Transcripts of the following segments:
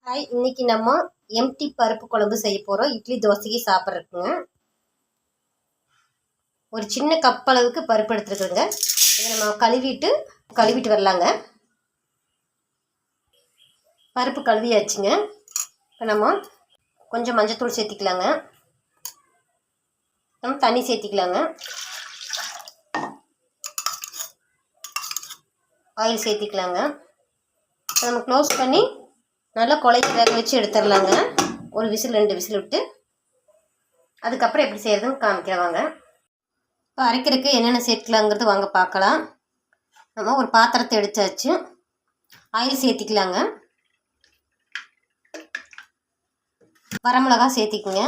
Hi, இன்னைக்கு நம்ம empty பருப்பு குழம்பு செய்ய போகிறோம். இட்லி தோசைக்கு சாப்பிட்றதுக்குங்க. ஒரு சின்ன கப் அளவுக்கு பருப்பு எடுத்துருக்குறேங்க. இதை நம்ம கழுவிட்டு வரலாங்க. பருப்பு கழுவியாச்சுங்க. இப்போ நம்ம கொஞ்சம் மஞ்சத்தூள் சேர்த்திக்கலாங்க. நம்ம தண்ணி சேர்த்திக்கலாங்க. ஆயில் சேர்த்திக்கலாங்க. நம்ம க்ளோஸ் பண்ணி நல்லா குழைச்சி வேக வச்சு எடுத்துடலாங்க. ஒரு விசில் 2 விசில் விட்டு அதுக்கப்புறம் எப்படி செய்கிறதுன்னு காமிக்கிறவாங்க. இப்போ அரைக்கிறதுக்கு என்னென்ன சேர்த்துக்கலாங்கிறது வாங்க பார்க்கலாம். நம்ம ஒரு பாத்திரத்தை எடுத்தாச்சு. ஆயில் சேர்த்திக்கலாங்க. வரமிளகா சேர்த்திக்குங்க.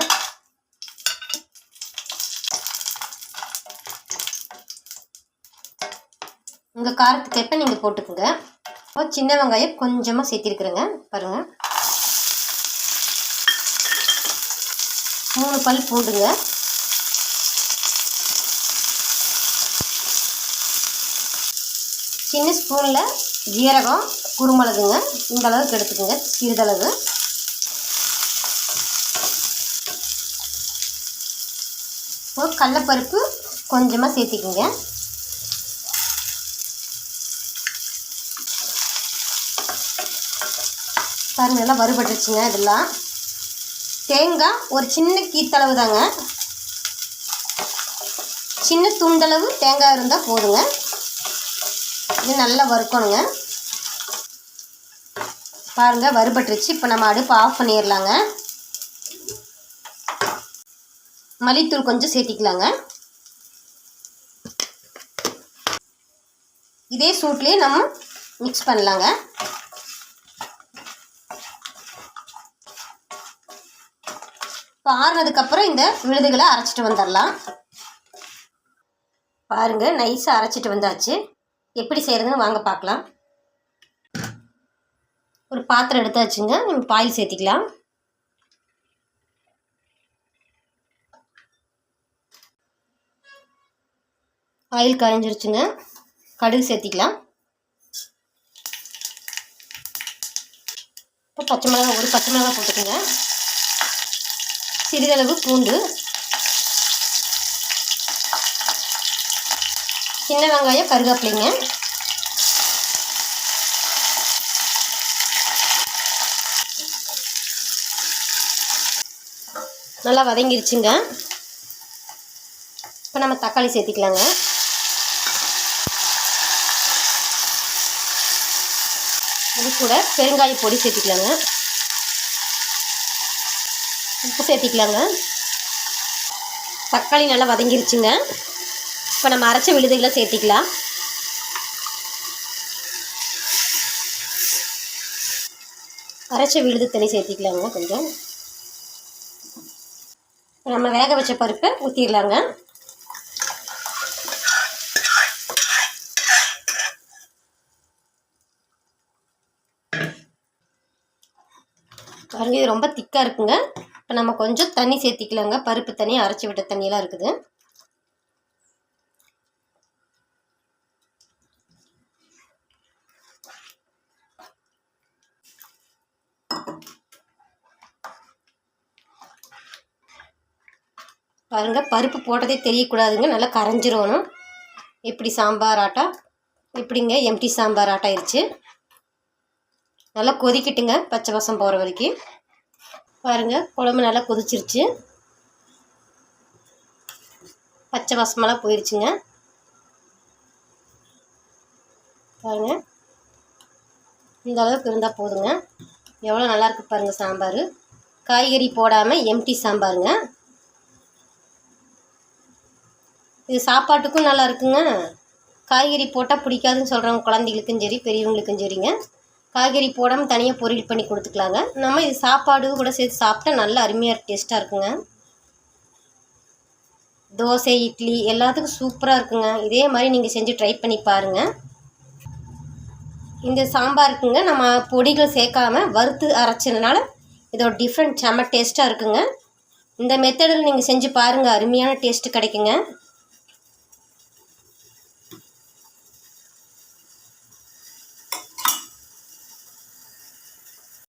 உங்கள் காரத்துக்கு எப்போ நீங்கள் போட்டுக்குங்க. சின்ன வெங்காயம் கொஞ்சமாக சேர்த்திருக்குறேங்க. பாருங்கள், 3 பல் பூண்டுங்க. சின்ன ஸ்பூனில் ஜீரகம், குருமிளகுங்க. இந்த அளவுக்கு எடுத்துக்கோங்க, சிறிதளவு. இப்போ கடலைப்பருப்பு கொஞ்சமாக சேர்த்திக்குங்க. பாருங்க, நல்லா வறுபட்டுருச்சுங்க. இதெல்லாம் தேங்காய் ஒரு சின்ன கீத்தளவு தாங்க, சின்ன துண்டளவு தேங்காய் இருந்தால் போதுங்க. இது நல்லா வறுக்கணுங்க. பாருங்கள், வறுபட்டுருச்சு. இப்போ நம்ம அடுப்பு ஆஃப் பண்ணிடலாங்க. மல்லித்தூள் கொஞ்சம் சேர்த்திக்கலாங்க. இதே சூட்லேயே நம்ம மிக்ஸ் பண்ணலாங்க. இப்போ ஆறுனதுக்கப்புறம் இந்த விழுதுகளை அரைச்சிட்டு வந்துடலாம். பாருங்கள், நைஸாக அரைச்சிட்டு வந்தாச்சு. எப்படி செய்கிறதுன்னு வாங்க பார்க்கலாம். ஒரு பாத்திரம் எடுத்தாச்சுங்க. நம்ம பால் சேர்த்திக்கலாம். ஆயில் காய்ஞ்சிருச்சுங்க. கடுகு சேர்த்திக்கலாம். இப்போ ஒரு பச்சை மிளகாய் போட்டுக்கோங்க. சிறிதளவு பூண்டு, சின்ன வெங்காயம், கருவேப்பிலைங்க. நல்லா வதங்கிருச்சுங்க. இப்போ நம்ம தக்காளி சேர்த்திக்கலாங்க. இது கூட பெருங்காய பொடி சேர்த்திக்கலாங்க. உப்பு சேர்த்திக்கலாங்க. தக்காளி நல்லா வதங்கிருச்சுங்க. இப்போ நம்ம அரைச்ச விழுதுகளை சேர்த்திக்கலாம். அரைச்ச விழுது தண்ணி சேர்த்திக்கலாங்க. கொஞ்சம் நம்ம வேக வச்ச பருப்பை ஊற்றிடலாங்க. பாருங்க, இது ரொம்ப திக்காக இருக்குங்க. இப்போ நம்ம கொஞ்சம் தண்ணி சேர்த்திக்கலாங்க. பருப்பு தண்ணி, அரைச்சி விட்ட தண்ணியெல்லாம் இருக்குது. பாருங்கள், பருப்பு போட்டதே தெரியக்கூடாதுங்க. நல்லா கரைஞ்சிரணும். எப்படி சாம்பார் ஆட்டா, எப்படிங்க எம்டி சாம்பார் ஆட்டா ஆயிடுச்சு. நல்லா கொதிக்கட்டுங்க, பச்சை வாசம் போகிற வரைக்கும். பாருங்கள், குழம்பு நல்லா கொதிச்சிருச்சு. பச்சை வாசமெல்லாம் போயிடுச்சுங்க. பாருங்கள், இந்த அளவுக்கு இருந்தால் போதுங்க. எவ்வளோ நல்லாயிருக்கு பாருங்கள் சாம்பார். காய்கறி போடாமல் எம்டி சாம்பாருங்க. இது சாப்பாட்டுக்கும் நல்லா இருக்குங்க. காய்கறி போட்டால் பிடிக்காதுன்னு சொல்கிறவங்க குழந்தைகளுக்கும் சரி, பெரியவங்களுக்கும் சரிங்க. காய்கறி போடாமல் தனியாக பொரியல் பண்ணி கொடுத்துக்கலாங்க. நம்ம இது சாப்பாடு கூட சேர்த்து சாப்பிட்டா நல்ல அருமையாக டேஸ்ட்டாக இருக்குங்க. தோசை, இட்லி எல்லாத்துக்கும் சூப்பராக இருக்குங்க. இதே மாதிரி நீங்கள் செஞ்சு ட்ரை பண்ணி பாருங்கள். இந்த சாம்பாருக்குங்க நம்ம பொடிகள் சேர்க்காமல் வறுத்து அரைச்சதுனால இதோட டிஃப்ரெண்ட் செம்ம டேஸ்ட்டாக இருக்குங்க. இந்த மெத்தடில் நீங்கள் செஞ்சு பாருங்கள், அருமையான டேஸ்ட்டு கிடைக்குங்க.